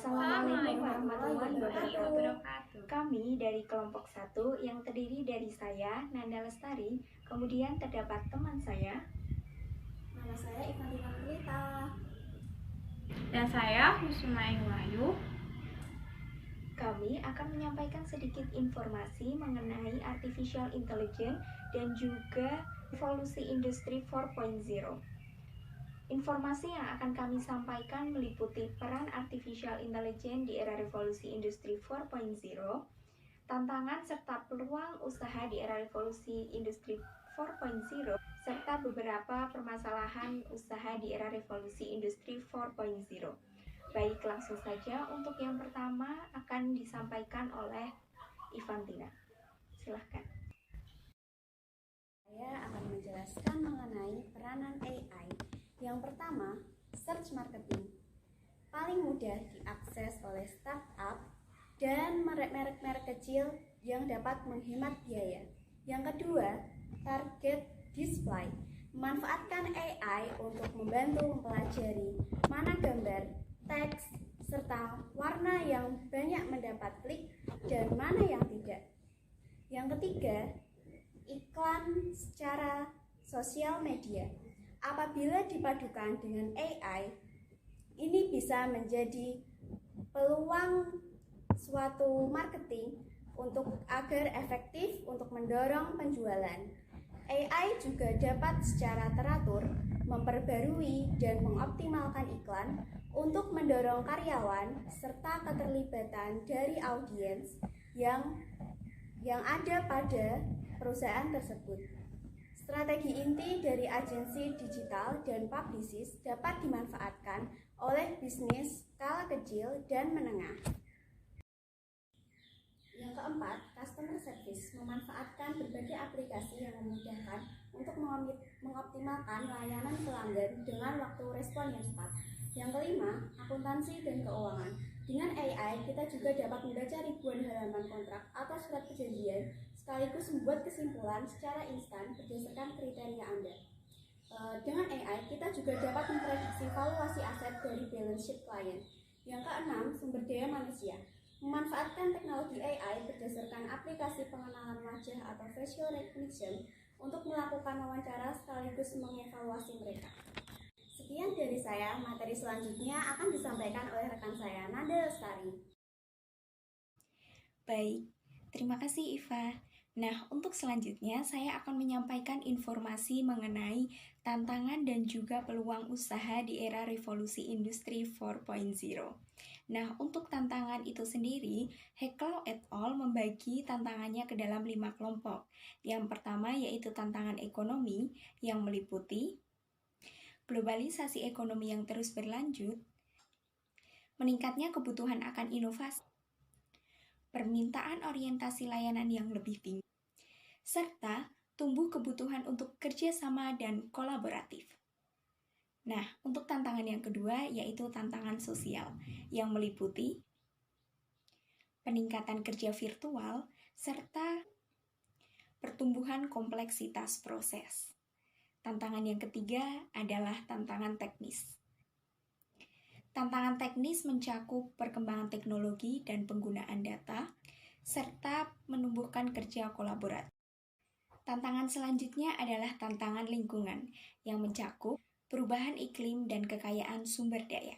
Assalamualaikum warahmatullahi wabarakatuh. wabarakatuh. Kami dari kelompok 1 yang terdiri dari saya, Nanda Lestari, kemudian terdapat teman saya. Nama saya Ivantina Kulita. Dan saya Husma Wahyu. Kami akan menyampaikan sedikit informasi mengenai artificial intelligence dan juga revolusi industri 4.0. Informasi yang akan kami sampaikan meliputi peran artificial intelligence di era revolusi industri 4.0, tantangan serta peluang usaha di era revolusi industri 4.0, serta beberapa permasalahan usaha di era revolusi industri 4.0. Baik, langsung saja untuk yang pertama akan disampaikan oleh Ivantina. Silahkan. Saya akan menjelaskan mengenai peranan AI. Yang pertama, search marketing. Paling mudah diakses oleh startup dan merek-merek kecil yang dapat menghemat biaya. Yang kedua, target display. Memanfaatkan AI untuk membantu mempelajari mana gambar, teks, serta warna yang banyak mendapat klik dan mana yang tidak. Yang ketiga, iklan secara sosial media. Apabila dipadukan dengan AI, ini bisa menjadi peluang suatu marketing untuk agar efektif untuk mendorong penjualan. AI juga dapat secara teratur memperbarui dan mengoptimalkan iklan untuk mendorong karyawan serta keterlibatan dari audiens yang ada pada perusahaan tersebut. Strategi inti dari agensi digital dan publicist dapat dimanfaatkan oleh bisnis skala kecil dan menengah. Yang keempat, customer service memanfaatkan berbagai aplikasi yang memudahkan untuk mengoptimalkan layanan pelanggan dengan waktu respon yang cepat. Yang kelima, akuntansi dan keuangan. Dengan AI, kita juga dapat membaca ribuan halaman kontrak atau surat perjanjian sekaligus membuat kesimpulan secara instan berdasarkan kriteria Anda. Dengan AI, kita juga dapat memprediksi valuasi aset dari balance sheet klien. Yang keenam, sumber daya manusia. Memanfaatkan teknologi AI berdasarkan aplikasi pengenalan wajah atau facial recognition untuk melakukan wawancara sekaligus mengevaluasi mereka. Sekian dari saya, materi selanjutnya akan disampaikan oleh rekan saya, Nanda Lestari. Baik, terima kasih Iva. Nah, untuk selanjutnya saya akan menyampaikan informasi mengenai tantangan dan juga peluang usaha di era revolusi industri 4.0. Nah, untuk tantangan itu sendiri, Heklau et al. Membagi tantangannya ke dalam 5 kelompok. Yang pertama yaitu tantangan ekonomi yang meliputi globalisasi ekonomi yang terus berlanjut, meningkatnya kebutuhan akan inovasi, permintaan orientasi layanan yang lebih tinggi, serta tumbuh kebutuhan untuk kerjasama dan kolaboratif. Nah, untuk tantangan yang kedua yaitu tantangan sosial yang meliputi peningkatan kerja virtual serta pertumbuhan kompleksitas proses. Tantangan yang ketiga adalah tantangan teknis. Tantangan teknis mencakup perkembangan teknologi dan penggunaan data, serta menumbuhkan kerja kolaboratif. Tantangan selanjutnya adalah tantangan lingkungan, yang mencakup perubahan iklim dan kekayaan sumber daya.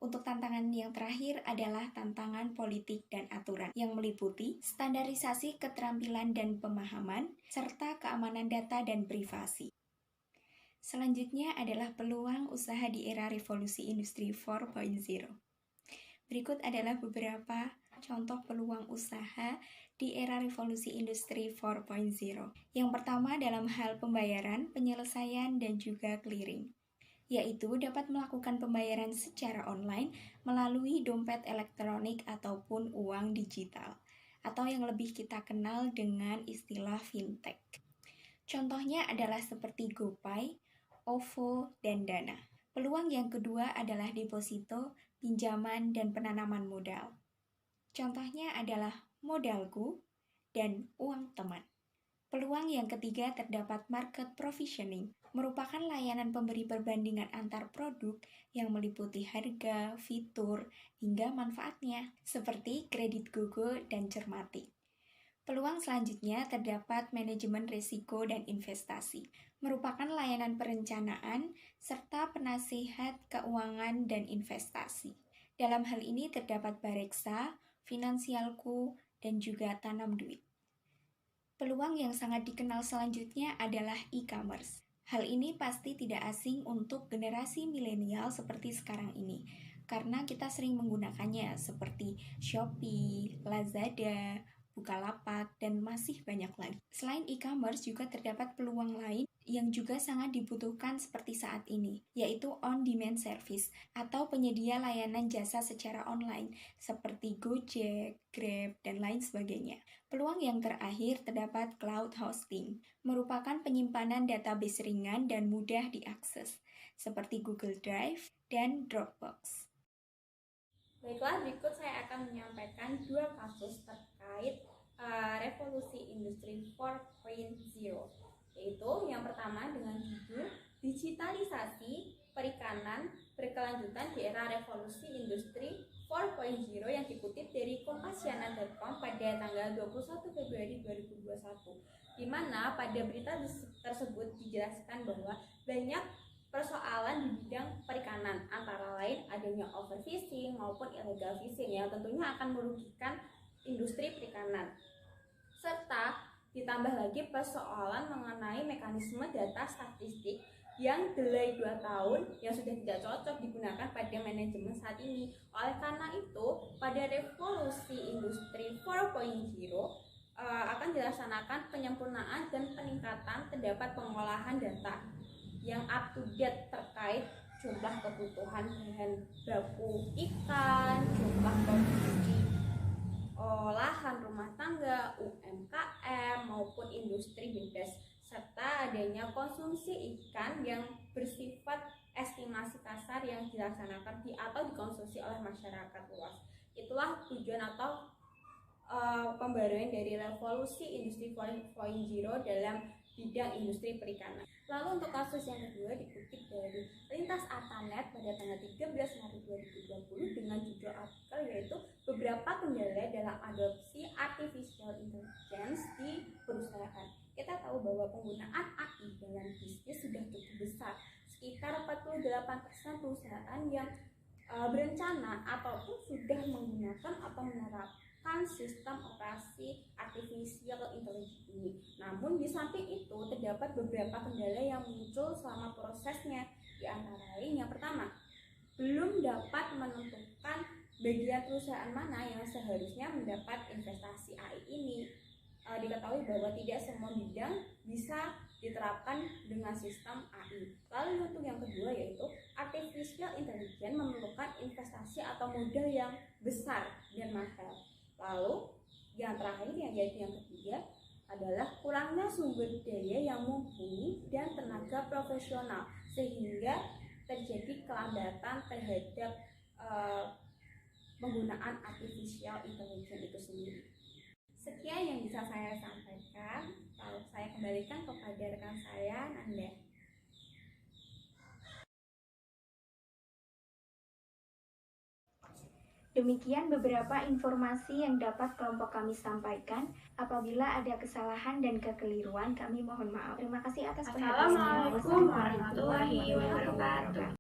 Untuk tantangan yang terakhir adalah tantangan politik dan aturan, yang meliputi standarisasi keterampilan dan pemahaman, serta keamanan data dan privasi. Selanjutnya adalah peluang usaha di era revolusi industri 4.0. Berikut adalah beberapa contoh peluang usaha di era revolusi industri 4.0. Yang pertama dalam hal pembayaran, penyelesaian, dan juga clearing, yaitu dapat melakukan pembayaran secara online melalui dompet elektronik ataupun uang digital, atau yang lebih kita kenal dengan istilah fintech. Contohnya adalah seperti GoPay, OVO, dan Dana. Peluang yang kedua adalah deposito, pinjaman, dan penanaman modal. Contohnya adalah Modalku dan Uang Teman. Peluang yang ketiga terdapat market provisioning, merupakan layanan pemberi perbandingan antar produk yang meliputi harga, fitur, hingga manfaatnya, seperti kredit Gogo dan Cermati. Peluang selanjutnya terdapat manajemen risiko dan investasi, merupakan layanan perencanaan serta penasihat keuangan dan investasi. Dalam hal ini terdapat Bareksa, Finansialku, dan juga Tanam Duit. Peluang yang sangat dikenal selanjutnya adalah e-commerce. Hal ini pasti tidak asing untuk generasi milenial seperti sekarang ini, karena kita sering menggunakannya seperti Shopee, Lazada, Bukalapak, dan masih banyak lagi. Selain e-commerce juga terdapat peluang lain yang juga sangat dibutuhkan seperti saat ini, yaitu on-demand service atau penyedia layanan jasa secara online seperti Gojek, Grab, dan lain sebagainya. Peluang yang terakhir terdapat cloud hosting, merupakan penyimpanan database ringan dan mudah diakses, seperti Google Drive dan Dropbox. Baiklah, berikut saya akan menyampaikan dua kasus terkait revolusi industri 4.0, yaitu yang pertama dengan judul digitalisasi perikanan berkelanjutan di era revolusi industri 4.0 yang dikutip dari kompasiana.com pada tanggal 21 Februari 2021, di mana pada berita tersebut dijelaskan bahwa banyak persoalan di bidang perikanan, antara lain adanya overfishing maupun illegal fishing yang tentunya akan merugikan industri perikanan. Serta ditambah lagi persoalan mengenai mekanisme data statistik yang delay 2 tahun yang sudah tidak cocok digunakan pada manajemen saat ini. Oleh karena itu, pada revolusi industri 4.0 akan dilaksanakan penyempurnaan dan peningkatan terdapat pengolahan data yang up to date terkait jumlah kebutuhan bahan baku ikan, jumlah produksi olahan rumah tangga, UMKM maupun industri bebas, serta adanya konsumsi ikan yang bersifat estimasi kasar yang dilaksanakan atau dikonsumsi oleh masyarakat luas. Itulah tujuan atau pembaruan dari revolusi industri 4.0 dalam bidang industri perikanan. Lalu untuk kasus yang kedua dikutip dari Lintas Artanet pada tanggal 13 Maret 2020 dengan judul artikel yaitu beberapa kendala dalam adopsi artificial intelligence di perusahaan. Kita tahu bahwa penggunaan AI dalam bisnis sudah cukup besar. Sekitar 48% perusahaan yang berencana ataupun sudah menggunakan atau menerapkan sistem operasi artificial intelligence ini. Namun di samping itu terdapat beberapa kendala yang muncul selama prosesnya. Di antara lain yang pertama, belum dapat menentukan bagian perusahaan mana yang seharusnya mendapat investasi AI ini. Diketahui bahwa tidak semua bidang bisa diterapkan dengan sistem AI. Lalu untuk yang kedua yaitu artificial intelligence memerlukan investasi atau modal yang besar dan mahal. Lalu yang terakhir yaitu yang ketiga adalah kurangnya sumber daya yang mumpuni dan tenaga profesional sehingga terjadi kelambatan terhadap penggunaan artificial intelligence itu sendiri. Sekian yang bisa saya sampaikan. Lalu saya kembalikan kepada rekan saya, Nanda. Demikian beberapa informasi yang dapat kelompok kami sampaikan. Apabila ada kesalahan dan kekeliruan, kami mohon maaf. Terima kasih atas perhatiannya. Assalamualaikum warahmatullahi wabarakatuh.